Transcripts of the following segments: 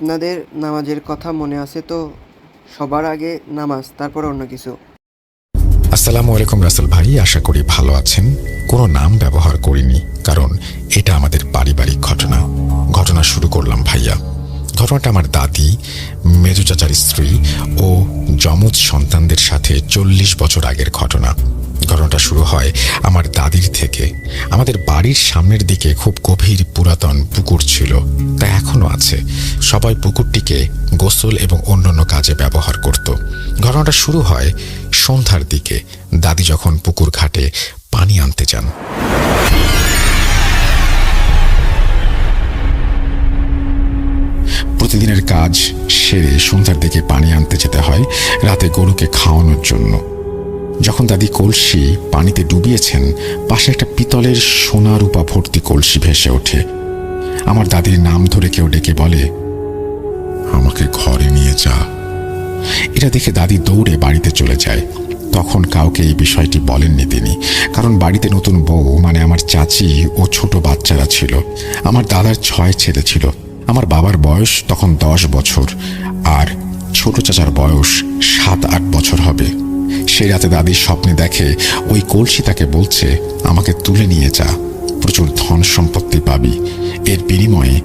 আপনাদের নামাজের কথা মনে আছে তো? সবার আগে নামাজ, তারপর অন্য কিছু। আসসালামু আলাইকুম রাসেল ভাই, আশা করি ভালো আছেন। কোনো নাম ব্যবহার করিনি, কারণ এটা আমাদের পারিবারিক ঘটনা শুরু করলাম ভাইয়া। ঘটনাটা আমার দাদি, মেজো চাচার স্ত্রী ও যমজ সন্তানদের সাথে 40 বছর আগের ঘটনাটা শুরু হয় আমার দাদির থেকে। আমাদের বাড়ির সামনের দিকে খুব গভীর পুরাতন পুকুর ছিল, তা এখনো আছে। সবাই পুকুরটিকে গোসল এবং অন্যান্য কাজে ব্যবহার করত। ঘটনাটা শুরু হয় সন্ধ্যার দিকে। দাদি যখন পুকুর ঘাটে পানি আনতে যান, প্রতিদিনের কাজ সেরে সন্ধ্যার দিকে পানি আনতে যেতে হয় রাতে গরুকে খাওয়ানোর জন্য। যখন দাদি কলসি পানিতে ডুবিয়েছেন, পাশে একটা পিতলের সোনা রূপা ভর্তি কলসি ভেসে ওঠে। আমার দাদির নাম ধরে কেউ ডেকে বলে, আমাকে ঘরে নিয়ে যা। এটা দেখে দাদি দৌড়ে বাড়িতে চলে যায়। তখন কাউকে এই বিষয়টি বলেননি তিনি, কারণ বাড়িতে নতুন বউ মানে আমার চাচি ও ছোট বাচ্চারা ছিল। আমার দাদার 6 ছেলে ছিল। আমার বাবার বয়স তখন 10 বছর, আর ছোট চাচার বয়স 7-8 বছর হবে। সেই রাতে দাদির স্বপ্নে দেখে ওই কলসি তাকে বলছে, আমাকে তুলে নিয়ে যা, প্রচুর ধন সম্পত্তি পাবি, এর বিনিময়ে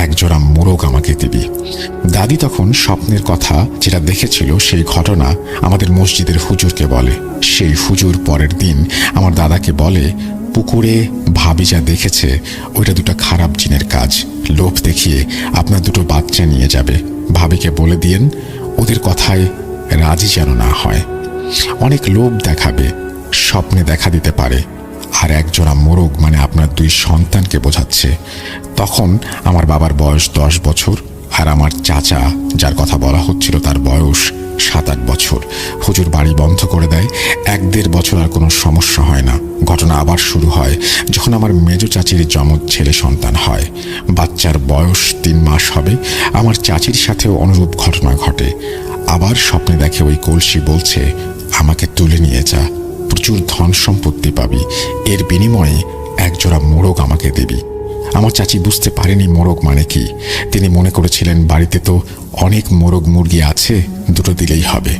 একজোড়া মোরগ আমাকে দিবি। দাদি তখন স্বপ্নের কথা যেটা দেখেছিল সেই ঘটনা আমাদের মসজিদের হুজুরকে বলে। সেই হুজুর পরের দিন আমার দাদাকে বলে, পুকুরে ভাবি যা দেখেছে ওইটা দুটো খারাপ জিনের কাজ। লোভ দেখিয়ে আপনার দুটো বাচ্চা নিয়ে যাবে। ভাবিকে বলে দিয়েন ওদের কথায় রাজি যেন না হয়। অনেক লোভ দেখাবে, স্বপ্নে দেখা দিতে পারে, আর একজোড়া মোরগ মানে আপনার 2 সন্তানকে বোঝাচ্ছে। তখন আমার বাবার বয়স 10 বছর, আর আমার চাচা যার কথা বলা হচ্ছিল তার বয়স 7-8 বছর। হুজুর বাড়ি বন্ধ করে দেয়। 1-1.5 বছর আর কোনো সমস্যা হয় না। ঘটনা আবার শুরু হয় যখন আমার মেজো চাচির যমজ ছেলে সন্তান হয়। বাচ্চার বয়স 3 মাস হবে। আমার চাচির সাথেও অনুরূপ ঘটনা ঘটে। আবার স্বপ্নে দেখে ওই কলসি বলছে, আমাকে তুলে নিয়ে যা, প্রচুর ধন সম্পত্তি পাবি, এর বিনিময়ে একজোড়া মোরগ আমাকে দিবি। আমার চাচি বুঝতে পারেনি মোরগ মানে কি। তিনি মনে করেছিলেন বাড়িতে তো অনেক মোরগ মুরগি আছে, দুটো দিলেই হবে।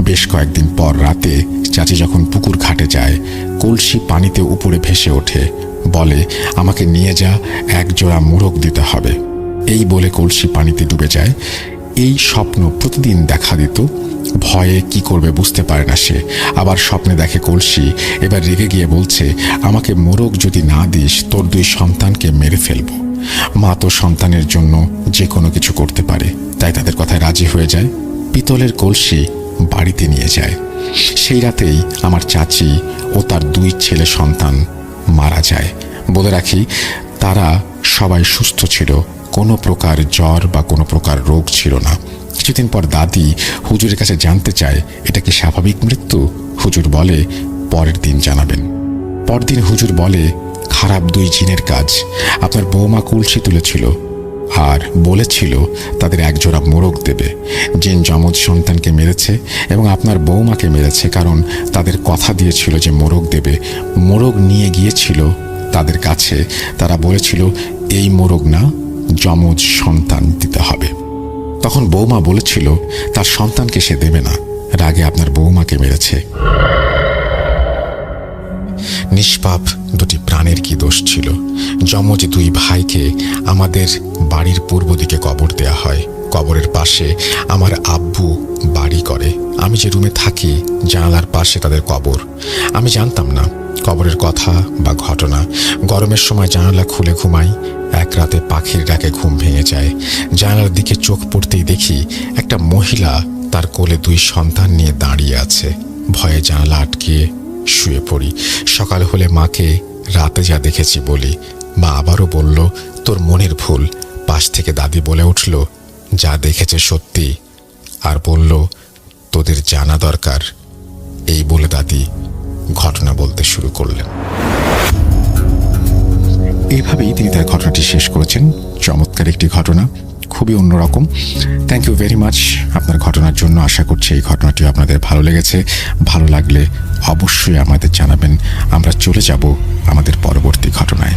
বেশ কয়েকদিন পর রাতে চাচি যখন পুকুর ঘাটে যায়, কলসি পানিতে উপরে ভেসে ওঠে, বলে, আমাকে নিয়ে যা, একজোড়া মোরগ দিতে হবে। এই বলে কলসি পানিতে ডুবে যায়। এই স্বপ্ন প্রতিদিন দেখা দিত। ভয়ে কি করবে বুঝতে পারে না সে। আবার স্বপ্নে দেখে কলসি এবার রেগে গিয়ে বলছে, আমাকে মোরগ যদি না দিস তোর 2 সন্তানকে মেরে ফেলবো। মা তো সন্তানের জন্য যে কোনো কিছু করতে পারে, তাই তাদের কথায় রাজি হয়ে যায়। পিতলের কলসি বাড়িতে নিয়ে যায়। সেই রাতেই আমার চাচি ও তার 2 ছেলে সন্তান মারা যায়। বলে রাখি, তারা সবাই সুস্থ ছিল, কোনো প্রকার জ্বর বা কোনো প্রকার রোগ ছিল না। কিছুদিন পর দাদি হুজুরের কাছে জানতে চায়, এটা কি স্বাভাবিক মৃত্যু? হুজুর বলে, পরের দিন জানাবেন। পরদিন হুজুর বলে, খারাপ 2 জিনের কাজ। আপনার বৌমা কলসি তুলেছিল আর বলেছিল তাদের একজোড়া মোরগ দেবে। জিন যমজ সন্তানকে মেরেছে এবং আপনার বৌমাকে মেরেছে, কারণ তাদের কথা দিয়েছিল যে মোরগ দেবে। মোরগ নিয়ে গিয়েছিল তাদের কাছে, তারা বলেছিল এই মোরগ না, যমজ সন্তান দিতে হবে। তখন বৌমা বলেছিল তার সন্তানকে সে দেবে না, রাগে আপনার বৌমাকে মেরেছে। নিষ্পাপ 2টি প্রাণের কি দোষ ছিল? যমজ 2 ভাইকে আমাদের বাড়ির পূর্ব দিকে কবর দেয়া হয়। কবরের পাশে আমার আব্বু বাড়ি করে। আমি যে রুমে থাকি জানালার পাশে তাদের কবর। আমি জানতাম না কবরের কথা বা ঘটনা। গরমের সময় জানালা খুলে ঘুমাই। এক রাতে পাখির ডাকে ঘুম ভেঙে যায়। জানালার দিকে চোখ পড়তেই দেখি একটা মহিলা তার কোলে 2 সন্তান নিয়ে দাঁড়িয়ে আছে। ভয়ে জানালা আটকিয়ে শুয়ে পড়ি। সকাল হলে মাকে রাতে যা দেখেছি বলি। মা আবারও বলল, তোর মনের ভুল। পাশ থেকে দাদি বলে উঠল, যা দেখেছে সত্যি, আর বলল, তোদের জানা দরকার। এই বলে দাদি ঘটনা বলতে শুরু করলেন। এইভাবেই তিনি তার ঘটনাটি শেষ করেছেন। চমৎকার একটি ঘটনা, খুবই অন্যরকম। থ্যাংক ইউ ভেরি মাচ আপনার ঘটনার জন্য। আশা করছি এই ঘটনাটি আপনাদের ভালো লেগেছে। ভালো লাগলে অবশ্যই আমাদের জানাবেন। আমরা চলে যাব আমাদের পরবর্তী ঘটনায়।